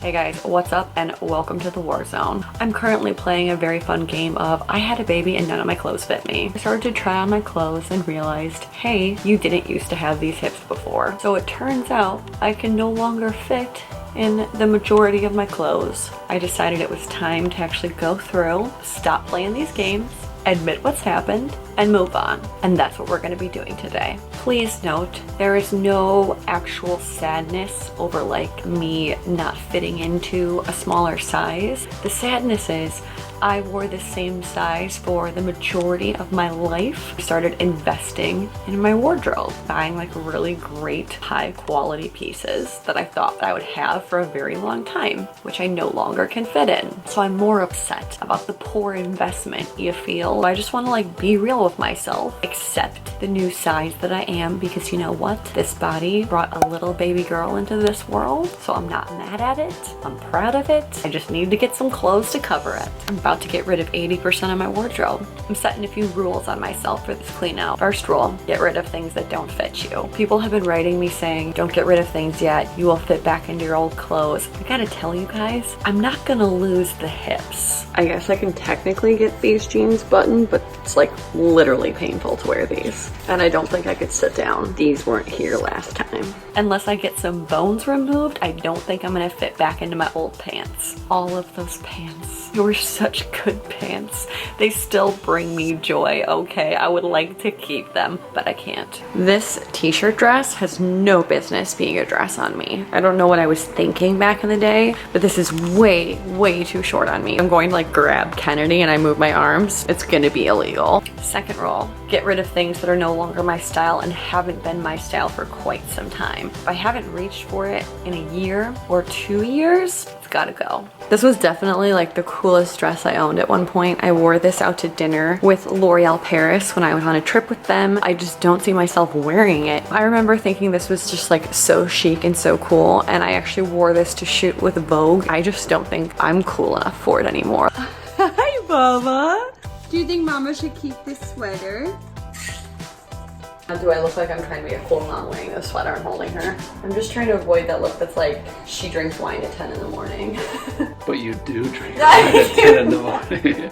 Hey guys, what's up and welcome to the war zone. I'm currently playing a very fun game of I had a baby and none of my clothes fit me. I started to try on my clothes and realized, hey, you didn't used to have these hips before. So it turns out I can no longer fit in the majority of my clothes. I decided it was time to actually go through, stop playing these games, admit what's happened, and move on. And that's what we're gonna be doing today. Please note, there is no actual sadness over like me not fitting into a smaller size. The sadness is I wore the same size for the majority of my life. I started investing in my wardrobe, buying like really great high quality pieces that I thought that I would have for a very long time, which I no longer can fit in. So I'm more upset about the poor investment you feel. I just want to like be real with myself, accept the new size that I am, because you know what? This body brought a little baby girl into this world, so I'm not mad at it. I'm proud of it. I just need to get some clothes to cover it. I'm about to get rid of 80% of my wardrobe. I'm setting a few rules on myself for this clean out. First rule, get rid of things that don't fit you. People have been writing me saying, don't get rid of things yet, you will fit back into your old clothes. I gotta tell you guys, I'm not gonna lose the hips. I guess I can technically get these jeans buttoned, but it's like literally painful to wear these. And I don't think I could sit down. These weren't here last time. Unless I get some bones removed, I don't think I'm gonna fit back into my old pants. All of those pants. They were such good pants. They still bring me joy, okay? I would like to keep them, but I can't. This t-shirt dress has no business being a dress on me. I don't know what I was thinking back in the day, but this is way, way too short on me. I'm going to like grab Kennedy and I move my arms. It's gonna be illegal. Second rule, get rid of things that are no longer my style and haven't been my style for quite some time. If I haven't reached for it in a year or 2 years, it's gotta go. This was definitely like the coolest dress I owned at one point. I wore this out to dinner with L'Oreal Paris when I was on a trip with them. I just don't see myself wearing it. I remember thinking this was just like so chic and so cool, and I actually wore this to shoot with Vogue. I just don't think I'm cool enough for it anymore. Hi, Baba. Do you think Mama should keep this sweater? Do I look like I'm trying to be a cool mom wearing this sweater and holding her? I'm just trying to avoid that look that's like, she drinks wine at 10 in the morning. But you do drink wine at 10 in the morning.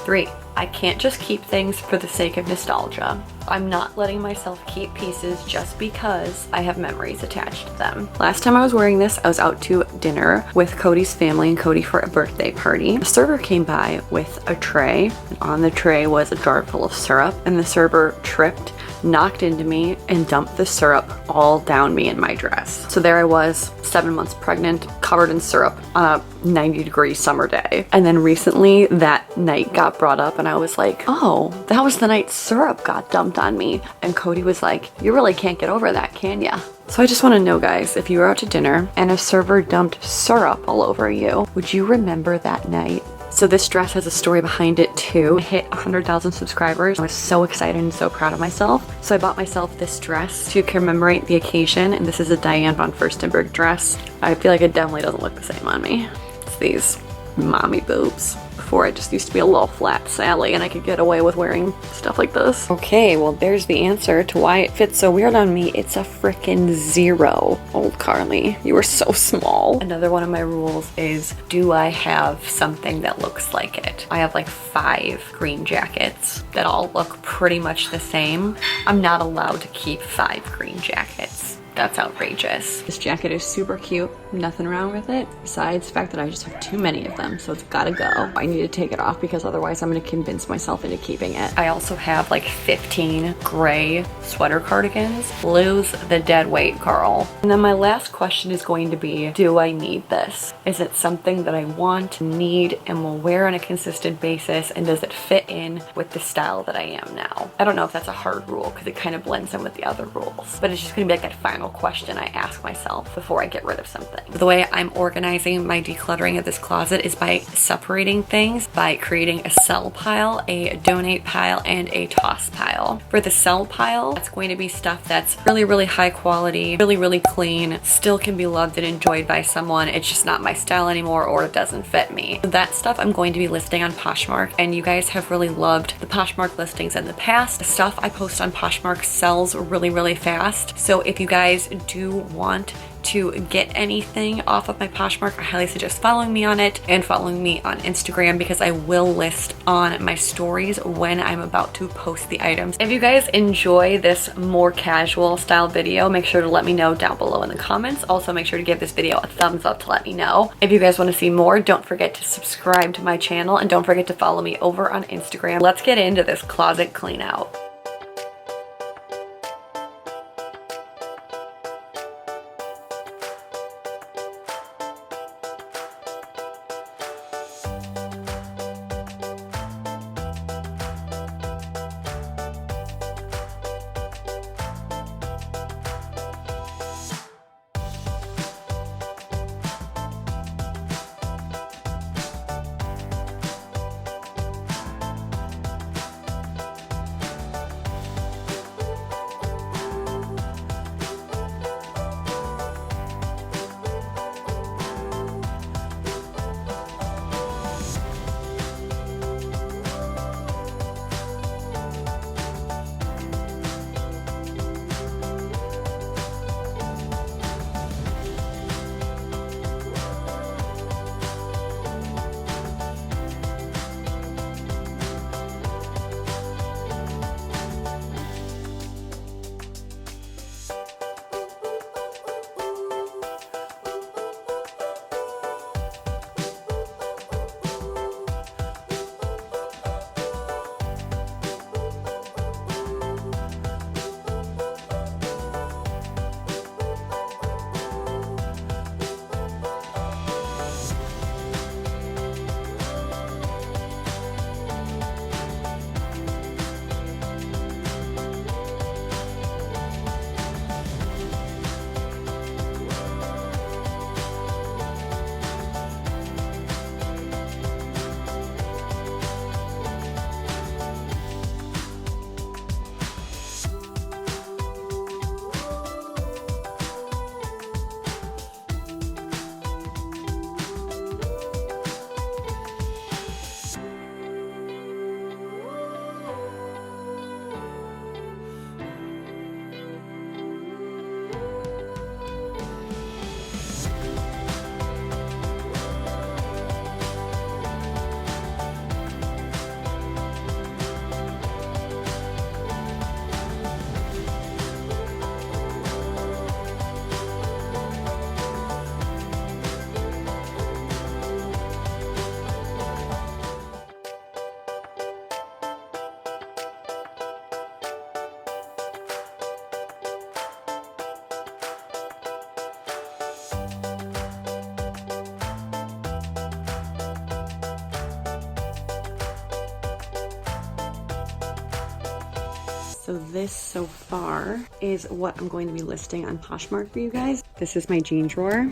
3, I can't just keep things for the sake of nostalgia. I'm not letting myself keep pieces just because I have memories attached to them. Last time I was wearing this, I was out to dinner with Cody's family and Cody for a birthday party. The server came by with a tray, and on the tray was a jar full of syrup, and the server tripped, knocked into me, and dumped the syrup all down me in my dress. So there I was, 7 months pregnant, covered in syrup on a 90-degree summer day. And then recently that night got brought up and I was like, oh, that was the night syrup got dumped on me. And Cody was like, you really can't get over that, can ya? So I just want to know, guys, if you were out to dinner and a server dumped syrup all over you, would you remember that night? So this dress has a story behind it too. I hit 100,000 subscribers. I was so excited and so proud of myself. So I bought myself this dress to commemorate the occasion, and this is a Diane von Furstenberg dress. I feel like it definitely doesn't look the same on me. It's these mommy boobs. Before I just used to be a little flat Sally and I could get away with wearing stuff like this. Okay, well there's the answer to why it fits so weird on me. It's a frickin' 0. Old Carly, you are so small. Another one of my rules is, do I have something that looks like it? I have like 5 green jackets that all look pretty much the same. I'm not allowed to keep 5 green jackets. That's outrageous. This jacket is super cute, nothing wrong with it, besides the fact that I just have too many of them, so it's gotta go. I need to take it off because otherwise I'm gonna convince myself into keeping it. I also have like 15 gray sweater cardigans. Lose the dead weight, girl. And then my last question is going to be, do I need this? Is it something that I want, need, and will wear on a consistent basis, and does it fit in with the style that I am now? I don't know if that's a hard rule because it kind of blends in with the other rules, but it's just gonna be like a final final question I ask myself before I get rid of something. The way I'm organizing my decluttering of this closet is by separating things, by creating a sell pile, a donate pile, and a toss pile. For the sell pile, that's going to be stuff that's really, really high quality, really, really clean, still can be loved and enjoyed by someone. It's just not my style anymore, or it doesn't fit me. That stuff I'm going to be listing on Poshmark, and you guys have really loved the Poshmark listings in the past. The stuff I post on Poshmark sells really, really fast. So if you guys do want to get anything off of my Poshmark, I highly suggest following me on it and following me on Instagram, because I will list on my stories when I'm about to post the items. If you guys enjoy this more casual style video, make sure to let me know down below in the comments. Also, make sure to give this video a thumbs up to let me know. If you guys want to see more, don't forget to subscribe to my channel, and don't forget to follow me over on Instagram. Let's get into this closet clean out. So this so far is what I'm going to be listing on Poshmark for you guys. This is my jean drawer.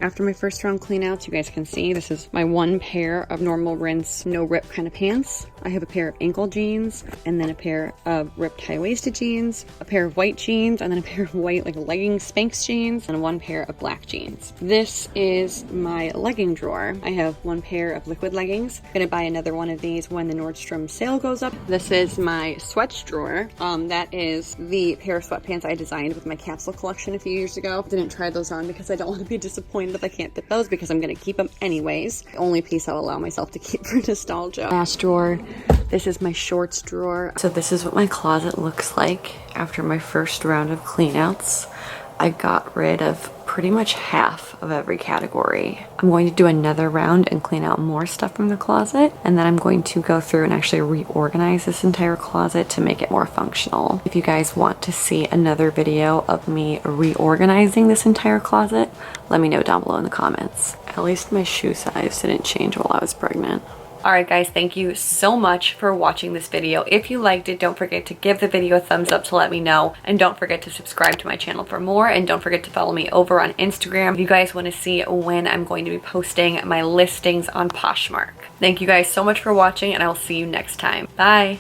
After my first round clean outs, you guys can see this is my one pair of normal rinse, no rip kind of pants. I have a pair of ankle jeans, and then a pair of ripped high-waisted jeans, a pair of white jeans, and then a pair of white like legging Spanx jeans, and one pair of black jeans. This is my legging drawer. I have one pair of liquid leggings. I'm gonna buy another one of these when the Nordstrom sale goes up. This is my sweats drawer. That is the pair of sweatpants I designed with my capsule collection a few years ago. Didn't try those on because I don't want to be disappointed if I can't fit those, because I'm gonna keep them anyways. The only piece I'll allow myself to keep for nostalgia. Last drawer. This is my shorts drawer. So this is what my closet looks like after my first round of clean outs. I got rid of pretty much half of every category. I'm going to do another round and clean out more stuff from the closet, and then I'm going to go through and actually reorganize this entire closet to make it more functional. If you guys want to see another video of me reorganizing this entire closet, let me know down below in the comments. At least my shoe size didn't change while I was pregnant. Alright guys, thank you so much for watching this video. If you liked it, don't forget to give the video a thumbs up to let me know. And don't forget to subscribe to my channel for more. And don't forget to follow me over on Instagram if you guys want to see when I'm going to be posting my listings on Poshmark. Thank you guys so much for watching, and I will see you next time. Bye!